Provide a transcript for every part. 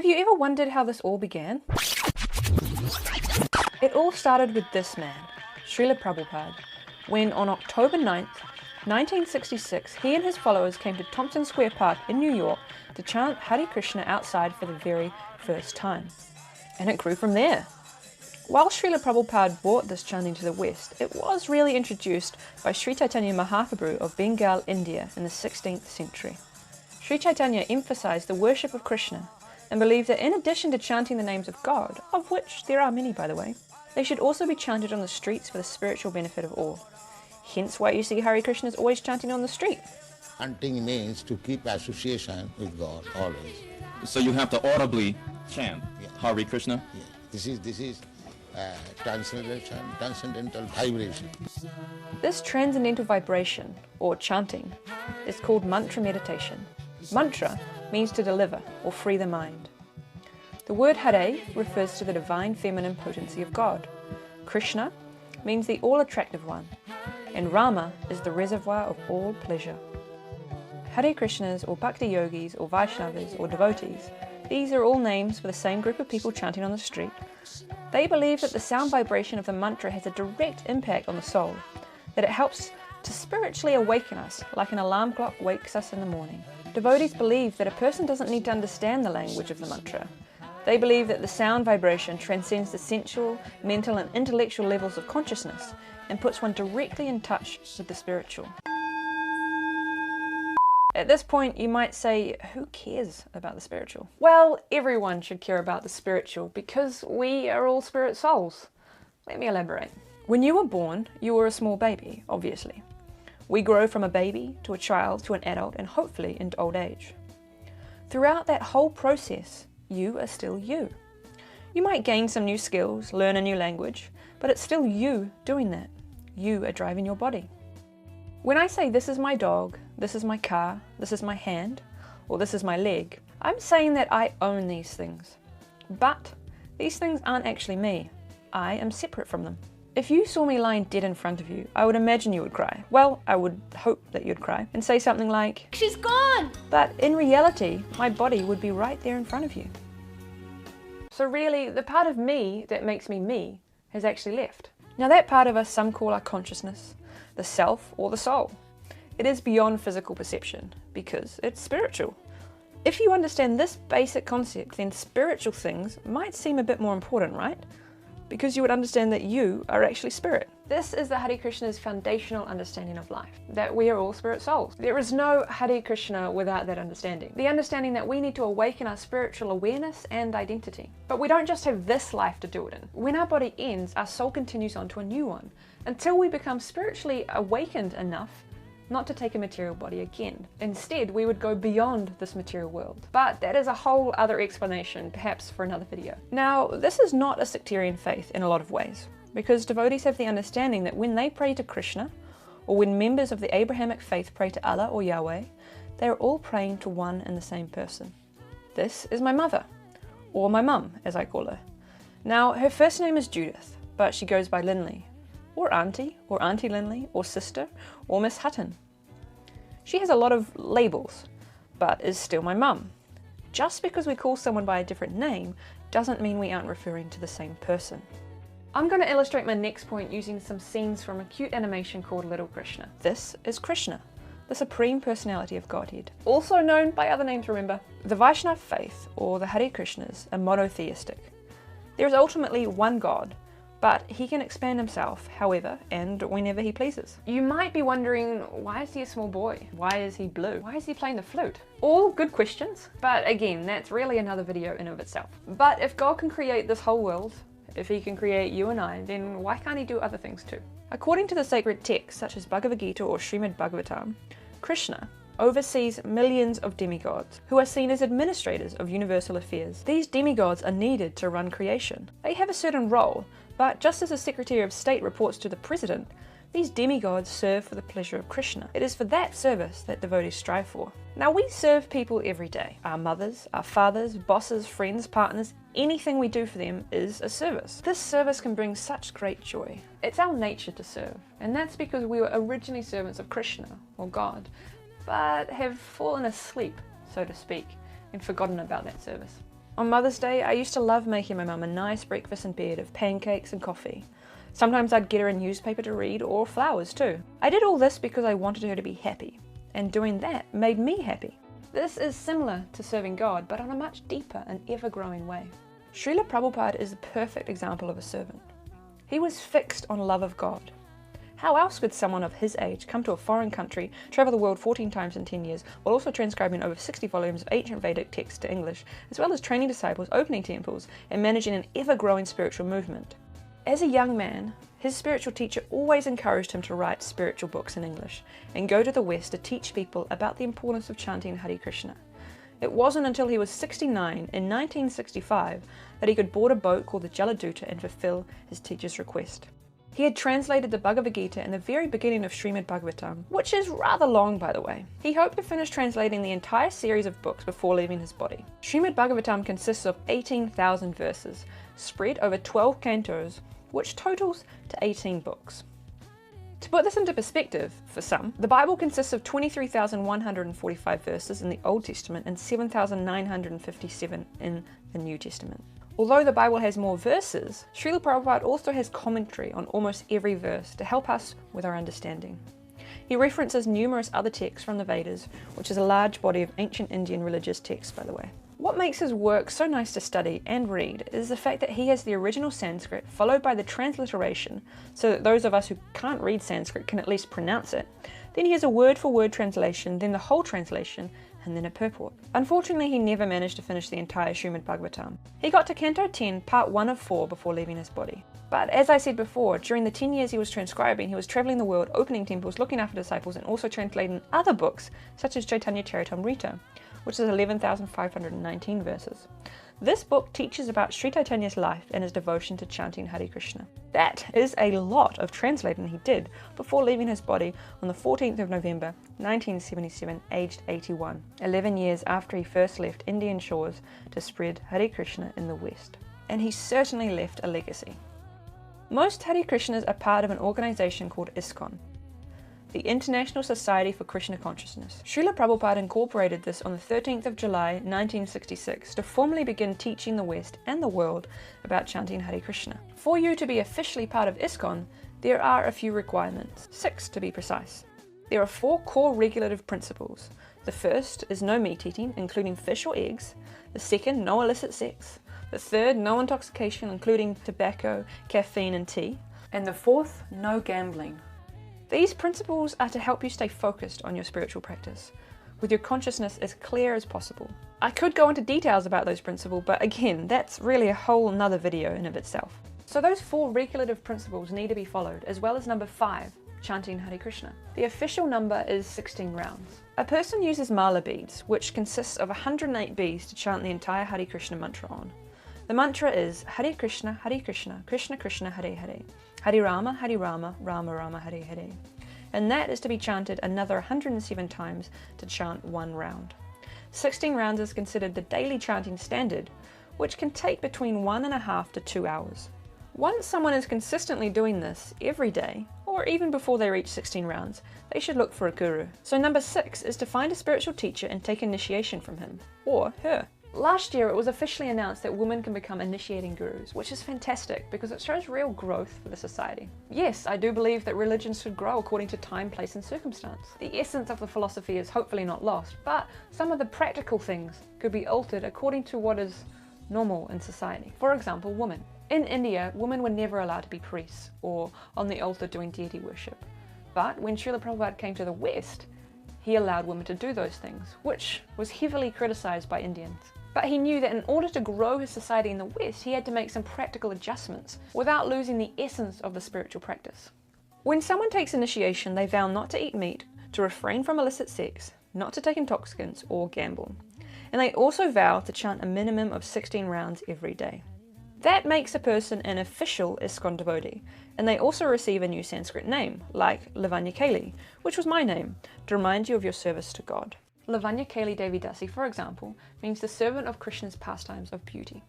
you ever wondered how this all began? It all started with this man, Srila Prabhupada, when on October 9th, 1966, he and his followers came to Thompson Square Park in New York to chant Hare Krishna outside for the very first time. And it grew from there. While Srila Prabhupada brought this chanting to the West, it was really introduced by Sri Chaitanya Mahaprabhu of Bengal, India in the 16th century. Sri Chaitanya emphasized the worship of Krishna and believed that in addition to chanting the names of God, of which there are many by the way, they should also be chanted on the streets for the spiritual benefit of all. Hence why you see Hare Krishnas always chanting on the street. Chanting means to keep association with God always. So you have to audibly chant Hare Krishna? Yeah. This is transcendental vibration. This transcendental vibration, or chanting, is called mantra meditation. Mantra means to deliver or free the mind. The word Hare refers to the divine feminine potency of God. Krishna means the all-attractive one, and Rama is the reservoir of all pleasure. Hare Krishnas or Bhakti Yogis or Vaishnavas or devotees, these are all names for the same group of people chanting on the street. They believe that the sound vibration of the mantra has a direct impact on the soul, that it helps to spiritually awaken us like an alarm clock wakes us in the morning. Devotees believe that a person doesn't need to understand the language of the mantra. They believe that the sound vibration transcends the sensual, mental and intellectual levels of consciousness and puts one directly in touch with the spiritual. At this point you might say, who cares about the spiritual? Well, everyone should care about the spiritual because we are all spirit souls. Let me elaborate. When you were born, you were a small baby, obviously. We grow from a baby to a child to an adult and hopefully into old age. Throughout that whole process, you are still you. You might gain some new skills, learn a new language, but it's still you doing that. You are driving your body. When I say this is my dog, this is my car, this is my hand, or this is my leg, I'm saying that I own these things. But these things aren't actually me. I am separate from them. If you saw me lying dead in front of you, I would imagine you would cry. Well, I would hope that you'd cry and say something like, "She's gone!" But in reality, my body would be right there in front of you. So really, the part of me that makes me me has actually left. Now that part of us some call our consciousness, the self or the soul. It is beyond physical perception because it's spiritual. If you understand this basic concept, then spiritual things might seem a bit more important, right? Because you would understand that you are actually spirit. This is the Hare Krishna's foundational understanding of life, that we are all spirit souls. There is no Hare Krishna without that understanding. The understanding that we need to awaken our spiritual awareness and identity. But we don't just have this life to do it in. When our body ends, our soul continues on to a new one, until we become spiritually awakened enough not to take a material body again. Instead, we would go beyond this material world. But that is a whole other explanation, perhaps for another video. Now, this is not a sectarian faith in a lot of ways, because devotees have the understanding that when they pray to Krishna, or when members of the Abrahamic faith pray to Allah or Yahweh, they are all praying to one and the same person. This is my mother, or my mum, as I call her. Now, her first name is Judith, but she goes by Linley, or Auntie Linley, or Sister, or Miss Hutton. She has a lot of labels, but is still my mum. Just because we call someone by a different name doesn't mean we aren't referring to the same person. I'm going to illustrate my next point using some scenes from a cute animation called Little Krishna. This is Krishna, the Supreme Personality of Godhead, also known by other names, remember. The Vaishnava faith, or the Hare Krishnas, are monotheistic. There is ultimately one God, but he can expand himself however and whenever he pleases. You might be wondering, why is he a small boy? Why is he blue? Why is he playing the flute? All good questions, but again, that's really another video in of itself. But if God can create this whole world, if he can create you and I, then why can't he do other things too? According to the sacred texts such as Bhagavad Gita or Srimad Bhagavatam, Krishna oversees millions of demigods who are seen as administrators of universal affairs. These demigods are needed to run creation. They have a certain role, but just as the Secretary of State reports to the President, these demigods serve for the pleasure of Krishna. It is for that service that devotees strive for. Now we serve people every day. Our mothers, our fathers, bosses, friends, partners, anything we do for them is a service. This service can bring such great joy. It's our nature to serve, and that's because we were originally servants of Krishna, or God, but have fallen asleep, so to speak, and forgotten about that service. On Mother's Day, I used to love making my mum a nice breakfast in bed of pancakes and coffee. Sometimes I'd get her a newspaper to read, or flowers too. I did all this because I wanted her to be happy, and doing that made me happy. This is similar to serving God, but on a much deeper and ever-growing way. Srila Prabhupada is the perfect example of a servant. He was fixed on love of God. How else could someone of his age come to a foreign country, travel the world 14 times in 10 years, while also transcribing over 60 volumes of ancient Vedic texts to English, as well as training disciples, opening temples, and managing an ever-growing spiritual movement? As a young man, his spiritual teacher always encouraged him to write spiritual books in English and go to the West to teach people about the importance of chanting Hare Krishna. It wasn't until he was 69 in 1965 that he could board a boat called the Jaladuta and fulfill his teacher's request. He had translated the Bhagavad Gita in the very beginning of Srimad Bhagavatam, which is rather long, by the way. He hoped to finish translating the entire series of books before leaving his body. Srimad Bhagavatam consists of 18,000 verses, spread over 12 cantos, which totals to 18 books. To put this into perspective, for some, the Bible consists of 23,145 verses in the Old Testament and 7,957 in the New Testament. Although the Bible has more verses, Srila Prabhupada also has commentary on almost every verse to help us with our understanding. He references numerous other texts from the Vedas, which is a large body of ancient Indian religious texts, by the way. What makes his work so nice to study and read is the fact that he has the original Sanskrit followed by the transliteration, so that those of us who can't read Sanskrit can at least pronounce it. Then he has a word-for-word translation, then the whole translation, and then a purport. Unfortunately, he never managed to finish the entire Srimad Bhagavatam. He got to Canto 10, part 1 of 4 before leaving his body. But as I said before, during the 10 years he was transcribing, he was traveling the world, opening temples, looking after disciples, and also translating other books, such as Chaitanya Charitamrita, which is 11,519 verses. This book teaches about Sri Chaitanya's life and his devotion to chanting Hare Krishna. That is a lot of translating he did before leaving his body on the 14th of November 1977, aged 81, 11 years after he first left Indian shores to spread Hare Krishna in the West. And he certainly left a legacy. Most Hare Krishnas are part of an organization called ISKCON, the International Society for Krishna Consciousness. Srila Prabhupada incorporated this on the 13th of July 1966 to formally begin teaching the West and the world about chanting Hare Krishna. For you to be officially part of ISKCON, there are a few requirements, 6 to be precise. There are 4 core regulative principles. The first is no meat eating, including fish or eggs. The second, no illicit sex. The third, no intoxication, including tobacco, caffeine, and tea. And the fourth, no gambling. These principles are to help you stay focused on your spiritual practice, with your consciousness as clear as possible. I could go into details about those principles, but again, that's really a whole nother video in of itself. So those 4 regulative principles need to be followed, as well as number 5, chanting Hare Krishna. The official number is 16 rounds. A person uses mala beads, which consists of 108 beads to chant the entire Hare Krishna mantra on. The mantra is Hare Krishna, Krishna Krishna, Hare Hare. Hare Rama, Rama Rama, Hare Hare. And that is to be chanted another 107 times to chant 1 round. 16 rounds is considered the daily chanting standard, which can take between 1.5 to 2 hours. Once someone is consistently doing this every day, or even before they reach 16 rounds, they should look for a guru. So number 6 is to find a spiritual teacher and take initiation from him, or her. Last year it was officially announced that women can become initiating gurus, which is fantastic because it shows real growth for the society. Yes, I do believe that religions should grow according to time, place and circumstance. The essence of the philosophy is hopefully not lost, but some of the practical things could be altered according to what is normal in society. For example, women. In India, women were never allowed to be priests or on the altar doing deity worship. But when Srila Prabhupada came to the West, he allowed women to do those things, which was heavily criticized by Indians. But he knew that in order to grow his society in the West, he had to make some practical adjustments without losing the essence of the spiritual practice. When someone takes initiation, they vow not to eat meat, to refrain from illicit sex, not to take intoxicants or gamble. And they also vow to chant a minimum of 16 rounds every day. That makes a person an official ISKCON devotee, and they also receive a new Sanskrit name, like Lavanyakeli, which was my name, to remind you of your service to God. Lavanyakeli Devi Dasi, for example, means the servant of Krishna's pastimes of beauty.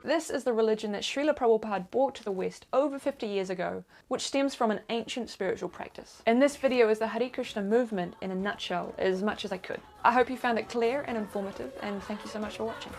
This is the religion that Srila Prabhupada brought to the West over 50 years ago, which stems from an ancient spiritual practice. And this video is the Hare Krishna movement in a nutshell, as much as I could. I hope you found it clear and informative, and thank you so much for watching.